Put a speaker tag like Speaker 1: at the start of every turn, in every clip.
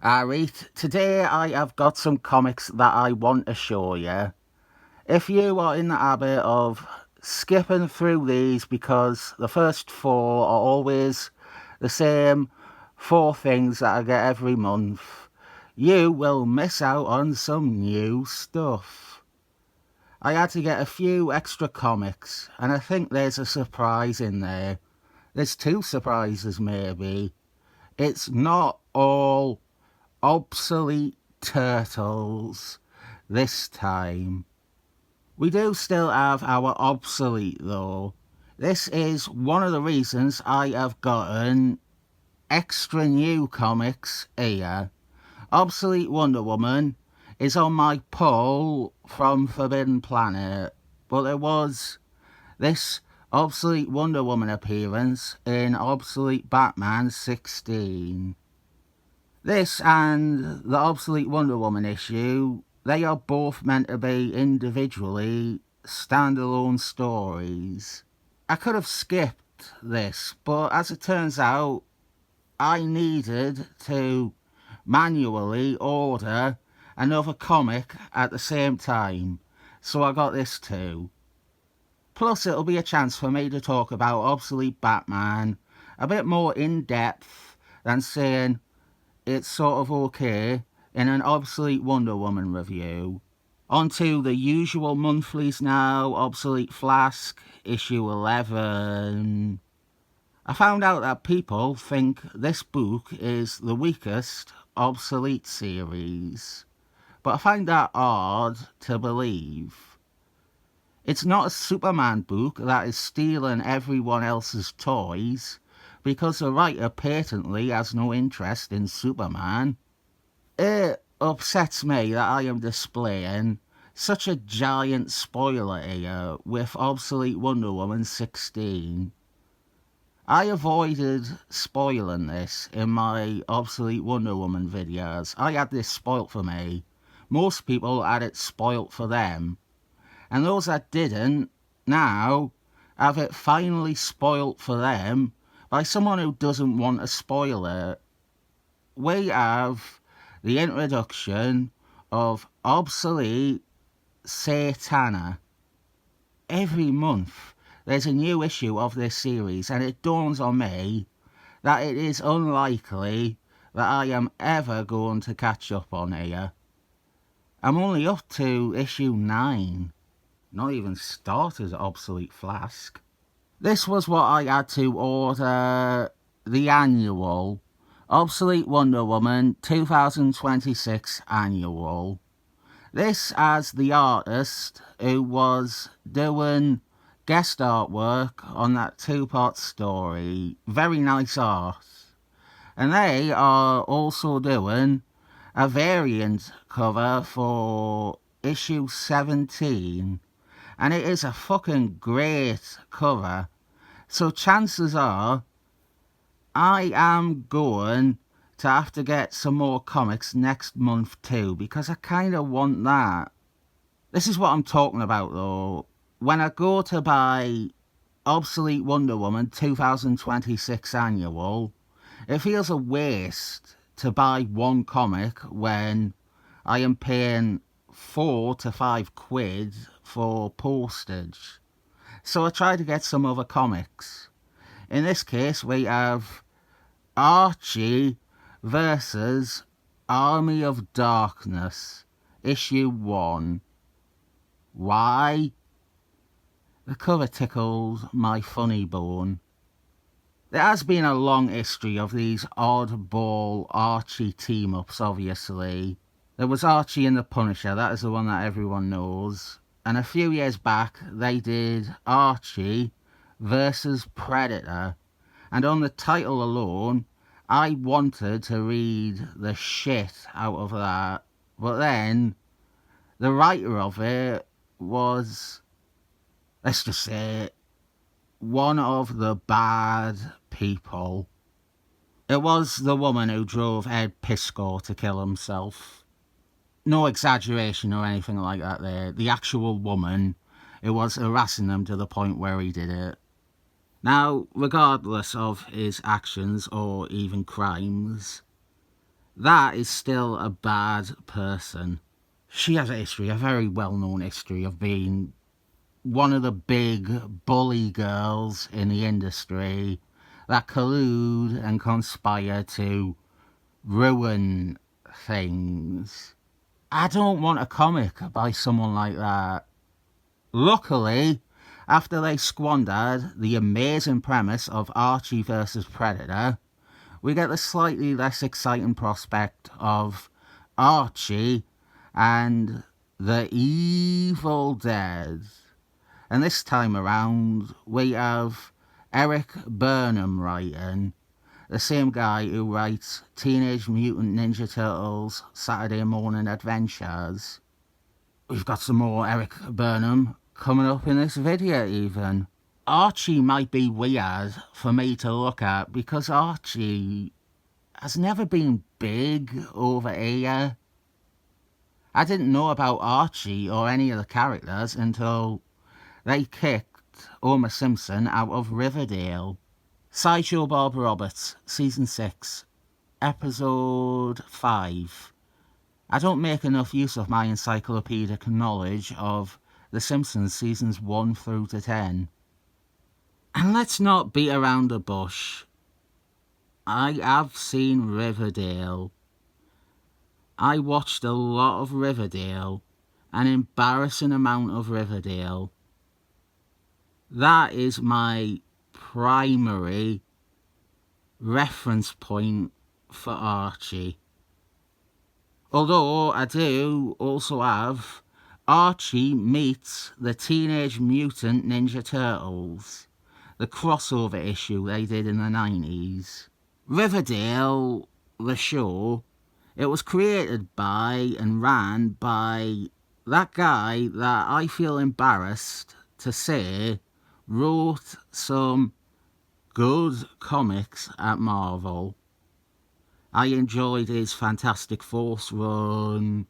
Speaker 1: Alright, today I have got some comics that I want to show you. If you are in the habit of skipping through these because the first four are always the same four things that I get every month, you will miss out on some new stuff. I had to get a few extra comics, and I think there's a surprise in there. There's two surprises, maybe. It's not all obsolete turtles this time. We do still have our obsolete though. This is one of the reasons I have gotten extra new comics here. Obsolete Wonder Woman is on my pull from Forbidden Planet, but there was this Obsolete Wonder Woman appearance in Obsolete Batman 16. This and the Obsolete Wonder Woman issue, they are both meant to be individually standalone stories. I could have skipped this, but as it turns out, I needed to manually order another comic at the same time, so I got this too. Plus, it'll be a chance for me to talk about Obsolete Batman a bit more in depth than saying it's sort of okay in an Obsolete Wonder Woman review. On to the usual monthlies now. Obsolete Flask, issue 11. I found out that people think this book is the weakest Obsolete series, but I find that odd to believe. It's not a Superman book that is stealing everyone else's toys, because the writer patently has no interest in Superman. It upsets me that I am displaying such a giant spoiler here with Obsolete Wonder Woman 16. I avoided spoiling this in my Obsolete Wonder Woman videos. I had this spoilt for me. Most people had it spoilt for them. And those that didn't, now, have it finally spoilt for them by someone who doesn't want a spoiler. We have the introduction of Obsolete Satana. Every month there's a new issue of this series, and it dawns on me that it is unlikely that I am ever going to catch up on here. I'm only up to issue 9. Not even started Obsolete Flask. This was what I had to order the annual Obsolete Wonder Woman 2026 annual. This as the artist who was doing guest artwork on that two-part story. Very nice art. And they are also doing a variant cover for issue 17. And it is a fucking great cover. So chances are I am going to have to get some more comics next month too, because I kind of want that. This is what I'm talking about though. When I go to buy Obsolete Wonder Woman 2026 annual, it feels a waste to buy one comic when I am paying 4 to 5 quid for postage. So I try to get some other comics. In this case, we have Archie versus Army of Darkness, issue 1. Why? The cover tickled my funny bone. There has been a long history of these oddball Archie team-ups, obviously. There was Archie and the Punisher, that is the one that everyone knows. And a few years back, they did Archie versus Predator. And on the title alone, I wanted to read the shit out of that. But then, the writer of it was, let's just say, one of the bad people. It was the woman who drove Ed Pisco to kill himself. No exaggeration or anything like that there. The actual woman who was harassing him to the point where he did it. Now, regardless of his actions or even crimes, that is still a bad person. She has a history, a very well-known history of being one of the big bully girls in the industry that collude and conspire to ruin things. I don't want a comic by someone like that. Luckily, after they squandered the amazing premise of Archie versus Predator, we get the slightly less exciting prospect of Archie and the Evil Dead. And this time around, we have Eric Burnham writing, the same guy who writes Teenage Mutant Ninja Turtles Saturday Morning Adventures. We've got some more Eric Burnham coming up in this video even. Archie might be weird for me to look at because Archie has never been big over here. I didn't know about Archie or any of the characters until they kicked Homer Simpson out of Riverdale. Sideshow Bob Roberts, Season 6, Episode 5. I don't make enough use of my encyclopedic knowledge of The Simpsons Seasons 1 through to 10. And let's not beat around the bush. I have seen Riverdale. I watched a lot of Riverdale, an embarrassing amount of Riverdale. That is my primary reference point for Archie. Although I do also have Archie Meets the Teenage Mutant Ninja Turtles, the crossover issue they did in the 90s. Riverdale, the show, it was created by and ran by that guy that I feel embarrassed to say wrote some good comics at Marvel. I enjoyed his Fantastic Force run.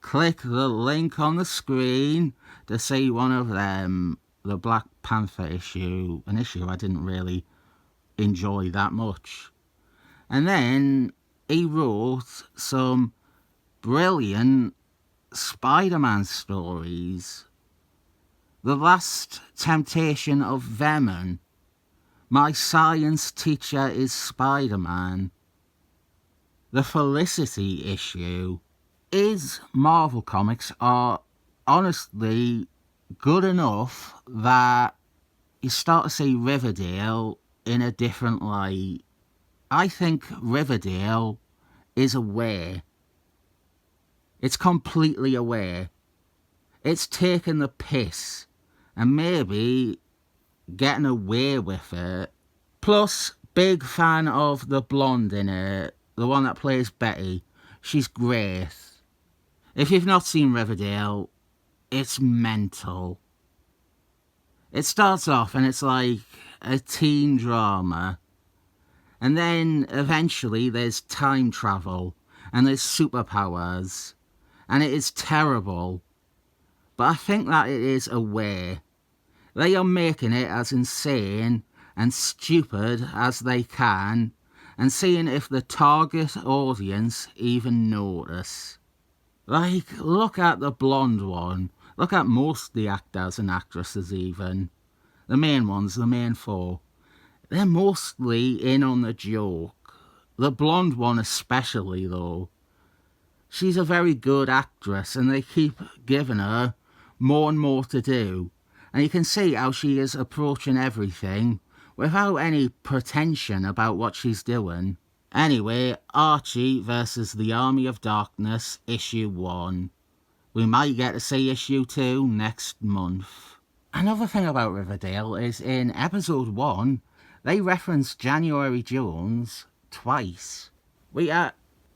Speaker 1: Click the link on the screen to see one of them, the Black Panther issue, an issue I didn't really enjoy that much. And then he wrote some brilliant Spider-Man stories. The Last Temptation of Venom, My Science Teacher is Spider-Man, the Felicity issue. His Marvel comics are honestly good enough that you start to see Riverdale in a different light. I think Riverdale is aware. It's completely aware. It's taking the piss and maybe getting away with it. Plus, big fan of the blonde in it, the one that plays Betty. She's great. If you've not seen Riverdale, it's mental. It starts off and it's like a teen drama. And then eventually there's time travel and there's superpowers. And it is terrible. But I think that it is aware. They are making it as insane and stupid as they can and seeing if the target audience even notice. Like, look at the blonde one. Look at most of the actors and actresses even. The main ones, the main four. They're mostly in on the joke. The blonde one especially, though. She's a very good actress and they keep giving her more and more to do. And you can see how she is approaching everything without any pretension about what she's doing. Anyway, Archie versus the Army of Darkness, issue 1. We might get to see issue 2 next month. Another thing about Riverdale is in episode 1, they reference January Jones twice.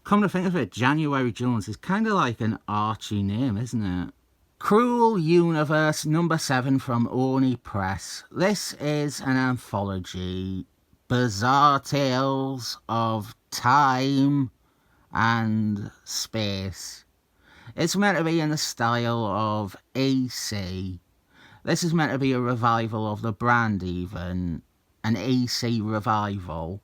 Speaker 1: Come to think of it, January Jones is kind of like an Archie name, isn't it? Cruel Universe number 7 from Oni Press. This is an anthology. Bizarre tales of time and space. It's meant to be in the style of AC. This is meant to be a revival of the brand even. An AC revival.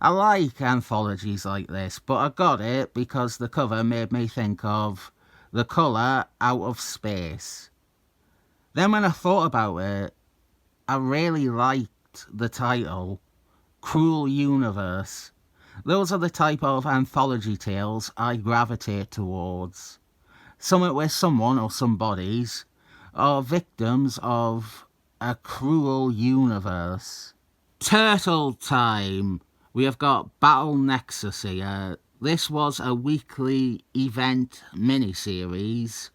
Speaker 1: I like anthologies like this, but I got it because the cover made me think of The Colour Out of Space. Then when I thought about it, I really liked the title, Cruel Universe. Those are the type of anthology tales I gravitate towards. Something where someone or somebodies are victims of a cruel universe. Turtle time! We have got Battle Nexus here. This was a weekly event mini-series,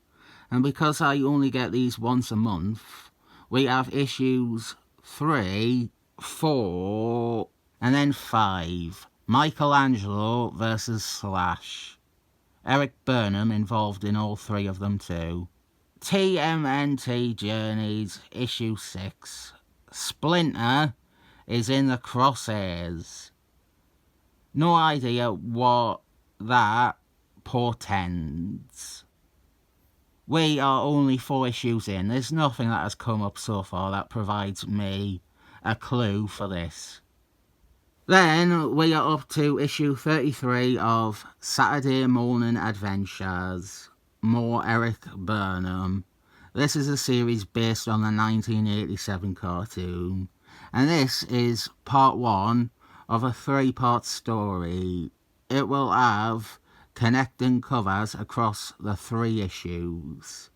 Speaker 1: and because I only get these once a month, we have issues 3, 4, and then 5. Michelangelo versus Slash. Eric Burnham involved in all 3 of them too. TMNT Journeys, issue 6. Splinter is in the crosshairs. No idea what that portends. We are only 4 issues in. There's nothing that has come up so far that provides me a clue for this. Then we are up to issue 33 of Saturday Morning Adventures. More Eric Burnham. This is a series based on the 1987 cartoon. And this is part 1 of a 3-part story. It will have connecting covers across the 3 issues.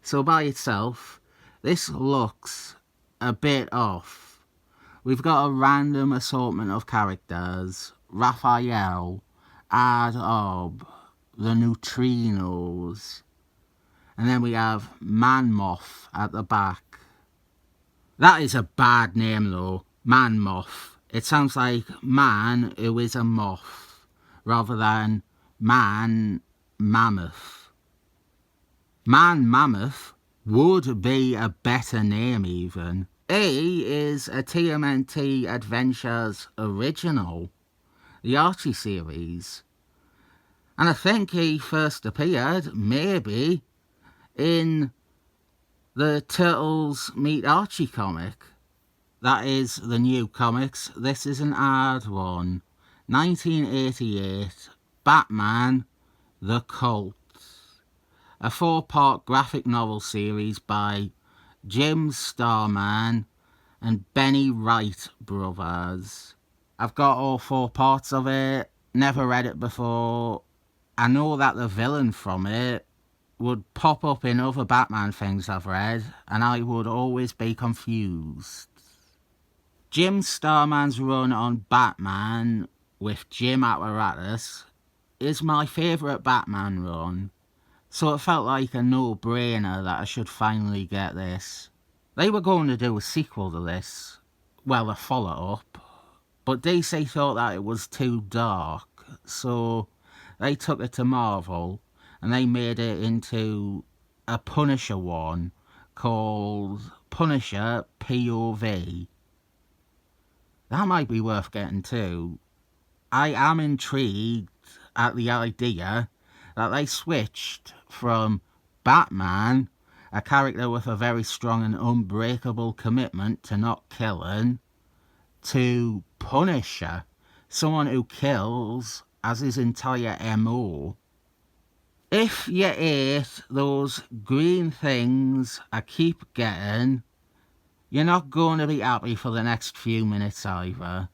Speaker 1: So by itself, this looks a bit off. We've got a random assortment of characters. Raphael, Ad-Ob, the Neutrinos. And then we have Man-Moth at the back. That is a bad name though, Man-Moth. It sounds like man who is a moth, rather than Man-Mammoth. Man-Mammoth would be a better name even. He is a TMNT Adventures original, the Archie series. And I think he first appeared, maybe, in the Turtles Meet Archie comic. That is the new comics. This is an odd one. 1988, Batman, The Cult. A 4-part graphic novel series by Jim Starman and Benny Wright brothers. I've got all 4 parts of it, never read it before. I know that the villain from it would pop up in other Batman things I've read, and I would always be confused. Jim Starman's run on Batman with Jim Apparatus is my favourite Batman run. So it felt like a no-brainer that I should finally get this. They were going to do a sequel to this, well, a follow-up, but DC thought that it was too dark, so they took it to Marvel and they made it into a Punisher one called Punisher POV. That might be worth getting too. I am intrigued at the idea that they switched from Batman, a character with a very strong and unbreakable commitment to not killing, to Punisher, someone who kills as his entire MO. If you ate those green things I keep getting, you're not going to be happy for the next few minutes either.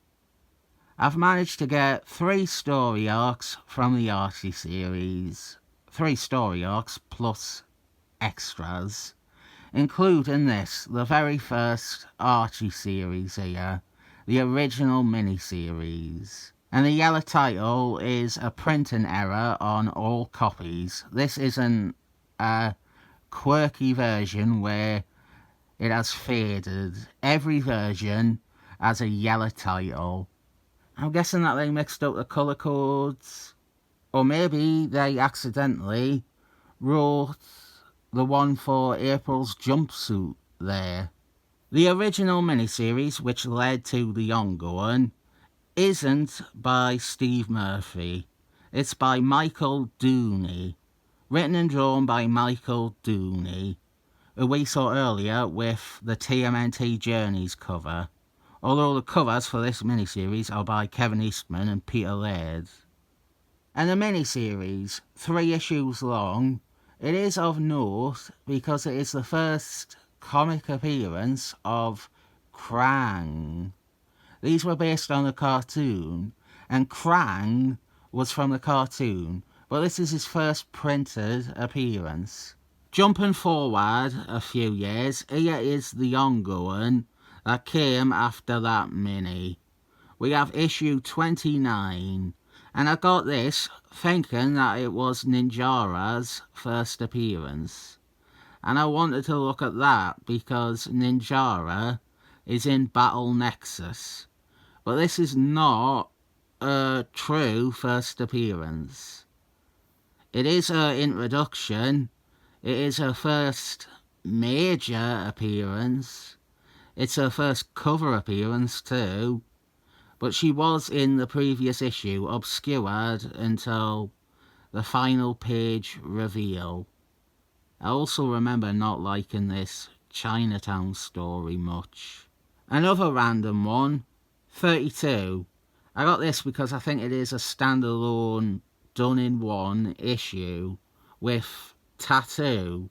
Speaker 1: I've managed to get 3 story arcs from the Archie series. 3 story arcs plus extras, including this, the very first Archie series here, the original mini-series. And the yellow title is a printing error on all copies. This isn't a quirky version where it has faded. Every version has a yellow title. I'm guessing that they mixed up the colour codes, or maybe they accidentally wrote the one for April's jumpsuit there. The original miniseries, which led to the ongoing, isn't by Steve Murphy. It's by Michael Dooney, written and drawn by Michael Dooney, who we saw earlier with the TMNT Journeys cover. although the covers for this miniseries are by Kevin Eastman and Peter Laird. And the miniseries, 3 issues long, it is of note because it is the first comic appearance of Krang. These were based on a cartoon, and Krang was from the cartoon, but this is his first printed appearance. Jumping forward a few years, here is the ongoing that came after that mini. We have issue 29, and I got this thinking that it was Ninjara's first appearance. And I wanted to look at that because Ninjara is in Battle Nexus. But this is not a true first appearance. It is her introduction. It is her first major appearance. It's her first cover appearance too. But she was in the previous issue, obscured until the final page reveal. I also remember not liking this Chinatown story much. Another random one, 32. I got this because I think it is a standalone, done-in-one issue with Tattoo.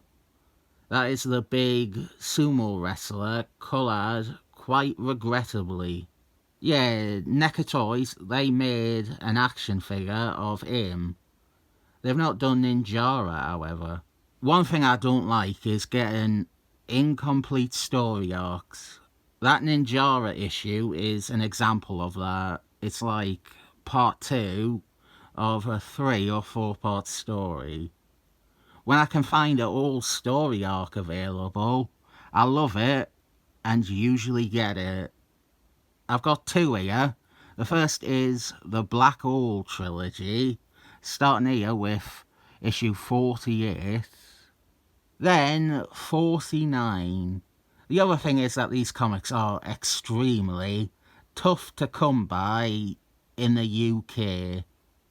Speaker 1: That is the big sumo wrestler, coloured quite regrettably. Yeah, NECA Toys, they made an action figure of him. They've not done Ninjara, however. One thing I don't like is getting incomplete story arcs. That Ninjara issue is an example of that. It's like part 2 of a 3 or 4 part story. When I can find a whole story arc available, I love it and usually get it. I've got 2 here. The first is the Black Hole trilogy, starting here with issue 48. Then 49. The other thing is that these comics are extremely tough to come by in the UK.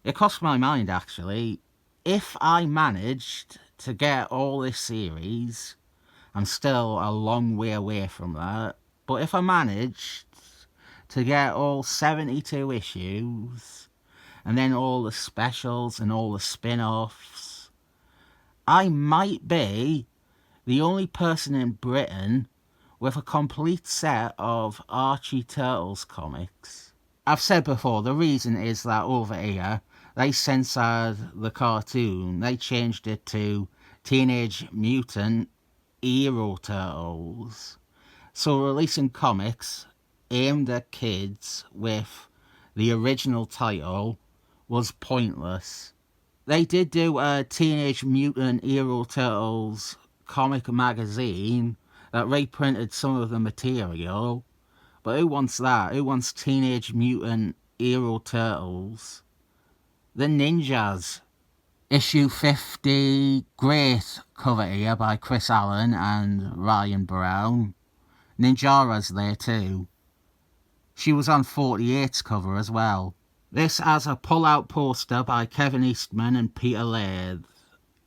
Speaker 1: It crossed my mind actually. If I managed to get all this series, I'm still a long way away from that, but if I managed to get all 72 issues, and then all the specials and all the spin-offs, I might be the only person in Britain with a complete set of Archie Turtles comics. I've said before, the reason is that over here, they censored the cartoon. They changed it to Teenage Mutant Hero Turtles. So releasing comics aimed at kids with the original title was pointless. They did do a Teenage Mutant Hero Turtles comic magazine that reprinted some of the material, but who wants that? Who wants Teenage Mutant Hero Turtles? The Ninjas. Issue 50, great cover here by Chris Allen and Ryan Brown. Ninjara's there too. She was on 48's cover as well. This has a pull-out poster by Kevin Eastman and Peter Laird.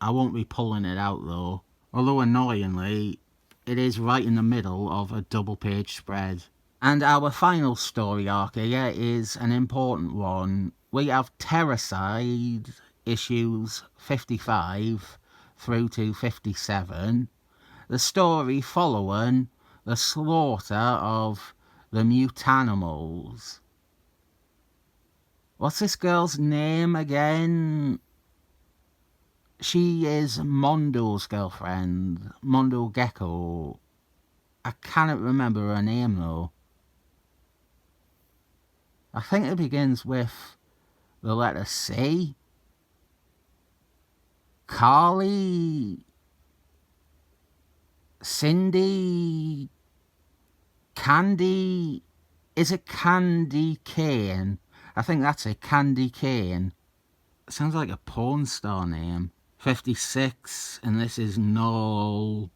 Speaker 1: I won't be pulling it out though, although annoyingly, it is right in the middle of a double-page spread. And our final story arc here is an important one. We have Terracide issues 55 through to 57. The story following the slaughter of the Mutanimals. What's this girl's name again? She is Mondo's girlfriend, Mondo Gecko. I cannot remember her name though. I think it begins with the letter C. Carly, Cindy, Candy. Is it Candy Kane? I think that's it, Candy Kane. It sounds like a porn star name. 56, and this is Noel.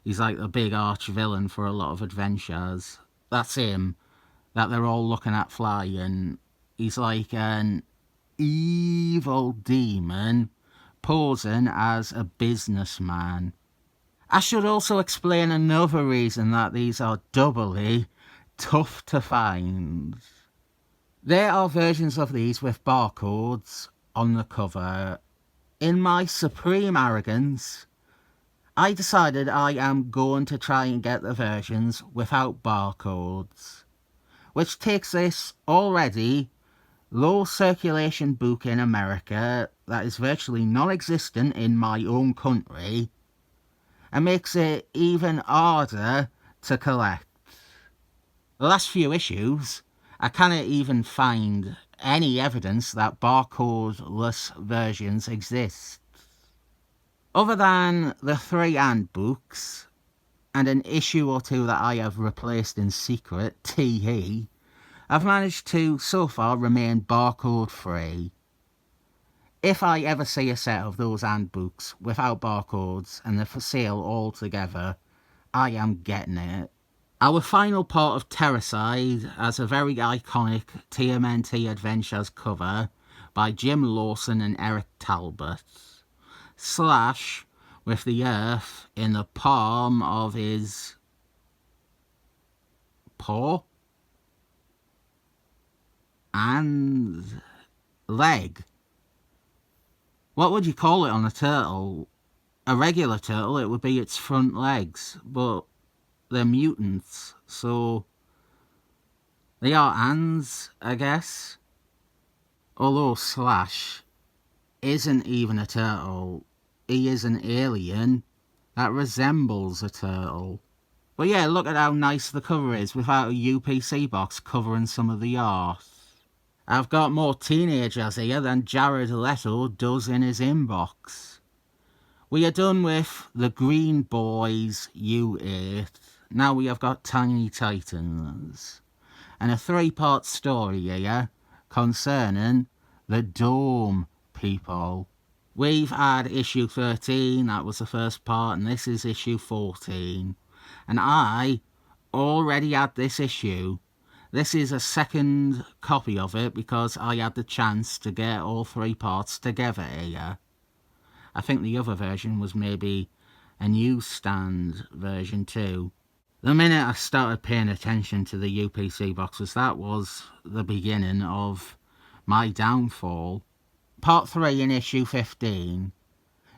Speaker 1: He's like the big arch villain for a lot of adventures. That's him, that they're all looking at flying. He's like an evil demon posing as a businessman. I should also explain another reason that these are doubly tough to find. There are versions of these with barcodes on the cover. In my supreme arrogance, I decided I am going to try and get the versions without barcodes, which takes this already low circulation book in America that is virtually non-existent in my own country and makes it even harder to collect. The last few issues, I cannot even find any evidence that barcode-less versions exist. Other than the 3 AND books, and an issue or 2 that I have replaced in secret, tee, I've managed to, so far, remain barcode free. If I ever see a set of those AND books without barcodes and they're for sale altogether, I am getting it. Our final part of Terracide has a very iconic TMNT Adventures cover by Jim Lawson and Eric Talbot. Slash with the earth in the palm of his paw and leg. What would you call it on a turtle? A regular turtle, it would be its front legs, but they're mutants, so they are ants, I guess. Although Slash isn't even a turtle, he is an alien that resembles a turtle. But yeah, look at how nice the cover is without a UPC box covering some of the art. I've got more teenagers here than Jared Leto does in his inbox. We are done with the Green Boys U8. Now we have got Tiny Titans. And a 3-part story here concerning the Dome people. We've had issue 13, that was the first part, and this is issue 14. And I already had this issue. This is a second copy of it because I had the chance to get all 3 parts together here. I think the other version was maybe a newsstand version too. The minute I started paying attention to the UPC boxes, that was the beginning of my downfall. Part 3 in issue 15.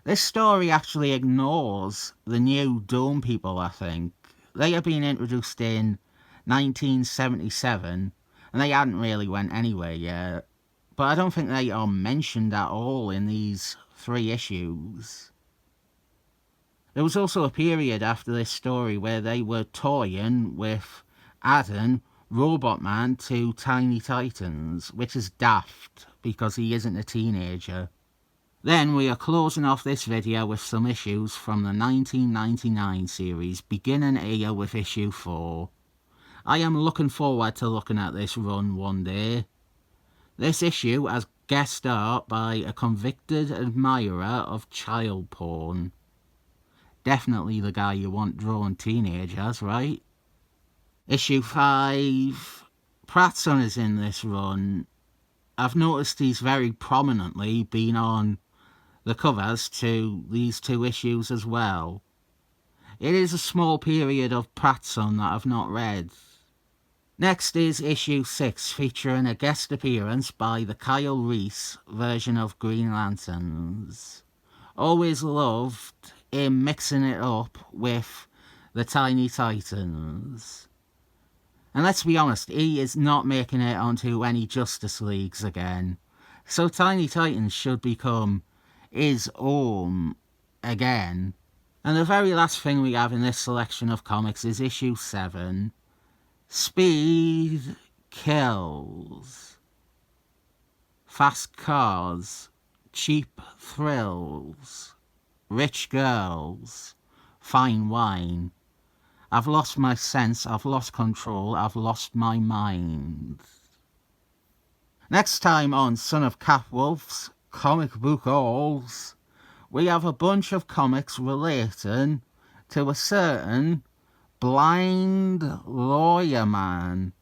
Speaker 1: This story actually ignores the new Dome people, I think. They have been introduced in 1977, and they hadn't really went anywhere yet. But I don't think they are mentioned at all in these 3 issues. There was also a period after this story where they were toying with adding Robot Man to Tiny Titans, which is daft because he isn't a teenager. Then we are closing off this video with some issues from the 1999 series, beginning here with issue 4. I am looking forward to looking at this run one day. This issue has guest art by a convicted admirer of child porn. Definitely the guy you want drawing teenagers, right? Issue 5. Prattson is in this run. I've noticed he's very prominently been on the covers to these 2 issues as well. It is a small period of Prattson that I've not read. Next is issue 6, featuring a guest appearance by the Kyle Reese version of Green Lanterns. Always loved him mixing it up with the Tiny Titans. And let's be honest, he is not making it onto any Justice Leagues again. So Tiny Titans should become his own again. And the very last thing we have in this selection of comics is issue 7. Speed kills. Fast cars. Cheap thrills. Rich girls. Fine wine. I've lost my sense, I've lost control, I've lost my mind. Next time on Son of Capwolf's Comic Book Halls, we have a bunch of comics relating to a certain blind lawyer man.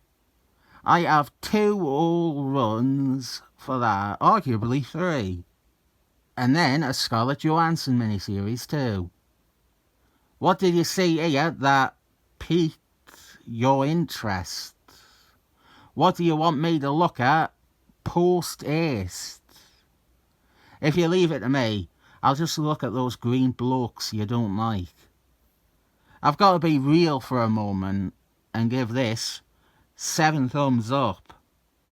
Speaker 1: I have 2 whole runs for that, arguably 3. And then a Scarlett Johansson miniseries too. What did you see here that piqued your interest. What do you want me to look at post haste? If you leave it to me, I'll just look at those green blokes you don't like. I've got to be real for a moment and give this 7 thumbs up.